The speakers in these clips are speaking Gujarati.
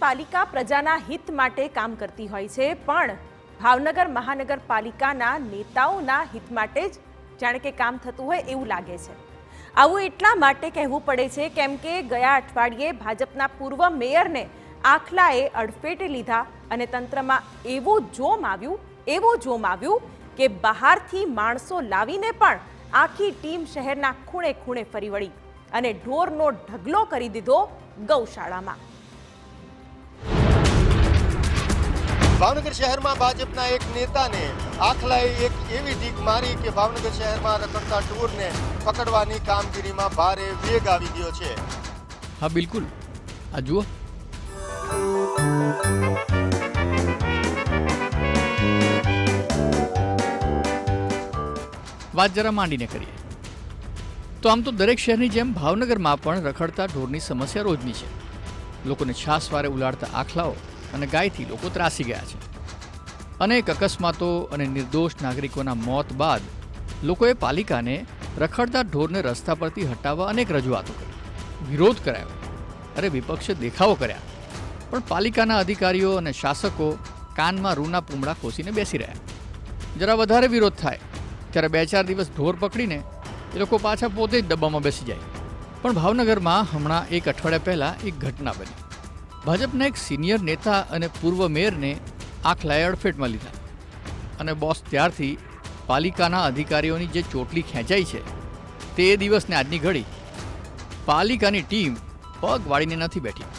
મહાનગરપાલિકા પ્રજાના હિત માટે કામ કરતી હોય છે, પણ ભાવનગર મહાનગરપાલિકાના નેતાઓના હિત માટે જ જાણે કે કામ થતું હોય એવું લાગે છે। આવું એટલા માટે કહેવું પડે છે કેમ કે ગયા અઠવાડિયે ભાજપના પૂર્વ મેયરને આખલાએ અડફેટે લીધા અને તંત્રમાં એવું જોમ આવ્યું કે બહારથી માણસો લાવીને પણ આખી ટીમ શહેરના ખૂણે ખૂણે ફરી વળી અને ઢોરનો ઢગલો કરી દીધો ગૌશાળામાં। ભાવનગર શહેરમાં ભાજપના એક નેતાને આખલાએ એક એવી ઢીક મારી કે ભાવનગર શહેરમાં રખડતા ઢોરને પકડવાની કામગીરીમાં ભારે વેગ આવી ગયો છે। હા બિલકુલ, આ જુઓ। વાત જરા માંડીને કરીએ તો આમ તો દરેક શહેરની જેમ ભાવનગરમાં પણ રખડતા ઢોરની સમસ્યા રોજની છે। લોકોને છાસવારે ઉલાડતા આખલાઓ અને ગાયથી લોકો ત્રાસી ગયા છે। અનેક અકસ્માતો અને નિર્દોષ નાગરિકોના મોત બાદ લોકોએ પાલિકાને રખડતા ઢોરને રસ્તા પરથી હટાવવા અનેક રજૂઆતો કરી, વિરોધ કરાયો, અરે વિપક્ષે દેખાવો કર્યા, પણ પાલિકાના અધિકારીઓ અને શાસકો કાનમાં રૂના પૂમડા ખોસીને બેસી રહ્યા। જરા વધારે વિરોધ થાય ત્યારે 2-4 દિવસ ઢોર પકડીને એ લોકો પાછા પોતે જ ડબ્બામાં બેસી જાય। પણ ભાવનગરમાં હમણાં એક અઠવાડિયા પહેલાં એક ઘટના બની। ભાજપના એક સિનિયર નેતા અને પૂર્વ મેયરને આખલાએ અડફેટમાં લીધા અને બોસ ત્યારથી પાલિકાના અધિકારીઓની જે ચોટલી ખેંચાઈ છે તે એ દિવસને આજની ઘડી પાલિકાની ટીમ પગ વાળીને નથી બેઠી।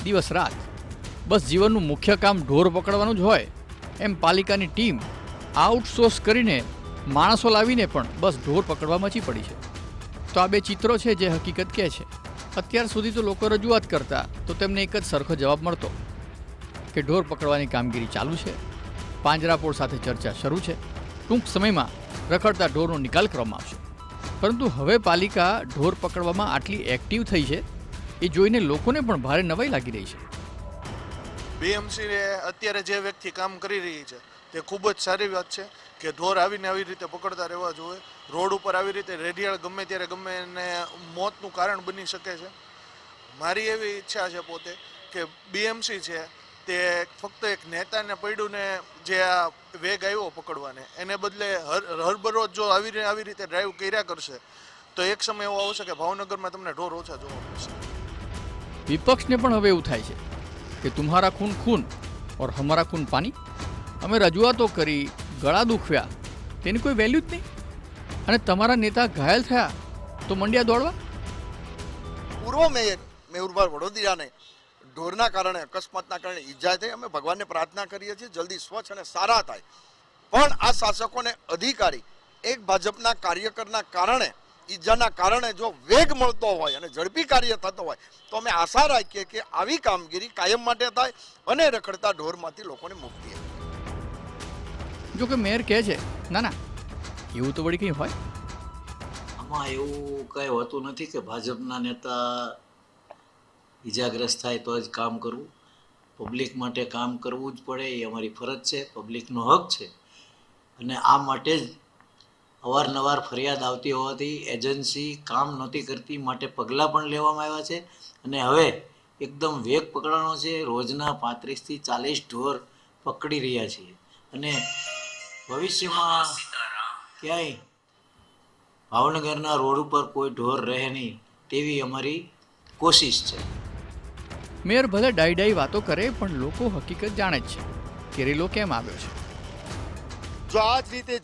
દિવસ રાત બસ જીવનનું મુખ્ય કામ ઢોર પકડવાનું જ હોય એમ પાલિકાની ટીમ આઉટસોર્સ કરીને માણસો લાવીને પણ બસ ઢોર પકડવા મચી પડી છે। તો આ બે ચિત્રો છે જે હકીકત કહે છે। અત્યાર સુધી તો લોકો રજૂઆત કરતા તો તેમને એક જ સરખો જવાબ મળતો કે ઢોર પકડવાની કામગીરી ચાલુ છે, પાંજરાપોળ સાથે ચર્ચા શરૂ છે, ટૂંક સમયમાં રખડતા ઢોરનો નિકાલ કરવામાં આવશે। પરંતુ હવે પાલિકા ઢોર પકડવામાં આટલી એક્ટિવ થઈ છે એ જોઈને લોકોને પણ ભારે નવાઈ લાગી રહી છે। બીએમસી અત્યારે જે વ્યક્તિ કામ કરી રહી છે તે ખૂબ જ સારી વાત છે કે ઢોર આવીને આવી રીતે પકડતા રહેવા જોઈએ। રોડ ઉપર આવી રીતે રેડિયાળ ગમે ત્યારે ગમે એને મોતનું કારણ બની શકે છે। મારી એવી ઈચ્છા છે પોતે કે બીએમસી છે તે ફક્ત એક નેતાને પડ્યું ને જે આ વેગ આવ્યો પકડવાને એને બદલે હરબરોજ જો આવી રીતે ડ્રાઈવ કર્યા કરશે તો એક સમય એવો આવશે કે ભાવનગરમાં તમને ઢોર ઓછા જોવા મળશે। વિપક્ષને પણ હવે એવું થાય છે કે તુમ્હારા ખૂન ખૂન ઓર હમારા ખૂન પાની। અમે રજૂઆતો કરી, ગળા દુખ્યા, તેની કોઈ વેલ્યુ જ નહીં અને તમારા નેતા ઘાયલ થયા તો મંડ્યા દોડવા। પૂર્વ મેયર મેહુરભાઈ વડોદરાને ઢોરના કારણે અકસ્માતના કારણે ઈજા થઈ। અમે ભગવાનને પ્રાર્થના કરીએ છીએ જલ્દી સ્વચ્છ અને સારા થાય, પણ આ શાસકોને અધિકારી એક ભાજપના કાર્યકરના કારણે ઈજાના કારણે જો વેગ મળતો હોય અને ઝડપી કાર્ય થતો હોય તો અમે આશા રાખીએ કે આવી કામગીરી કાયમ માટે થાય અને રખડતા ઢોરમાંથી લોકોને મુક્તિ આપે। જો કે મેયર કહે છે ના ના એવું તો વળી કંઈ હોય? આમાં એવું કંઈ હોતું નથી કે ભાજપના નેતા ઈજાગ્રસ્ત થાય તો જ કામ કરવું। પબ્લિક માટે કામ કરવું જ પડે, એ અમારી ફરજ છે, પબ્લિકનો હક છે અને આ માટે જ અવારનવાર ફરિયાદ આવતી હોવાથી એજન્સી કામ નહોતી કરતી, માટે પગલાં પણ લેવામાં આવ્યા છે અને હવે એકદમ વેગ પકડવાનો છે। રોજના 35થી 40 ઢોર પકડી રહ્યા છીએ અને ભવિષ્યમાં ક્યાંય ભાવનગરના રોડ ઉપર કોઈ ઢોર રહે નહીં તેવી અમારી કોશિશ છે। મેયર ભલે ડાઈ વાતો કરે પણ લોકો હકીકત જાણે જ છે કે રેલો કેમ આવ્યો છે। જો આ જ રીતે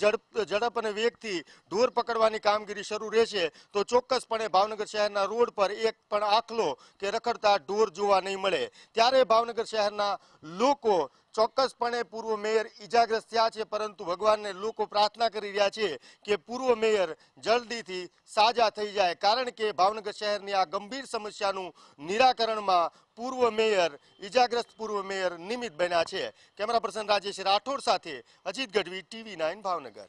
ઝડપ અને વેગથી ઢોર પકડવાની કામગીરી શરૂ રહેશે તો ચોક્કસપણે ભાવનગર શહેરના રોડ પર એક પણ આખલો કે રખડતા ઢોર જોવા નહીં મળે। ત્યારે ભાવનગર શહેરના લોકો ચોક્કસપણે પૂર્વ મેયર ઈજાગ્રસ્ત થયા છે, પરંતુ ભગવાનને લોકો પ્રાર્થના કરી રહ્યા છે કે પૂર્વ મેયર જલ્દીથી સાજા થઈ જાય, કારણ કે ભાવનગર શહેરની આ ગંભીર સમસ્યાનું નિરાકરણમાં પૂર્વ મેયર ઈજાગ્રસ્ત પૂર્વ મેયર નિમિત્ત બન્યા છે। કેમેરા પર્સન રાજેશ રાઠોડ સાથે અજીત ગઢવી, TV9 ભાવનગર।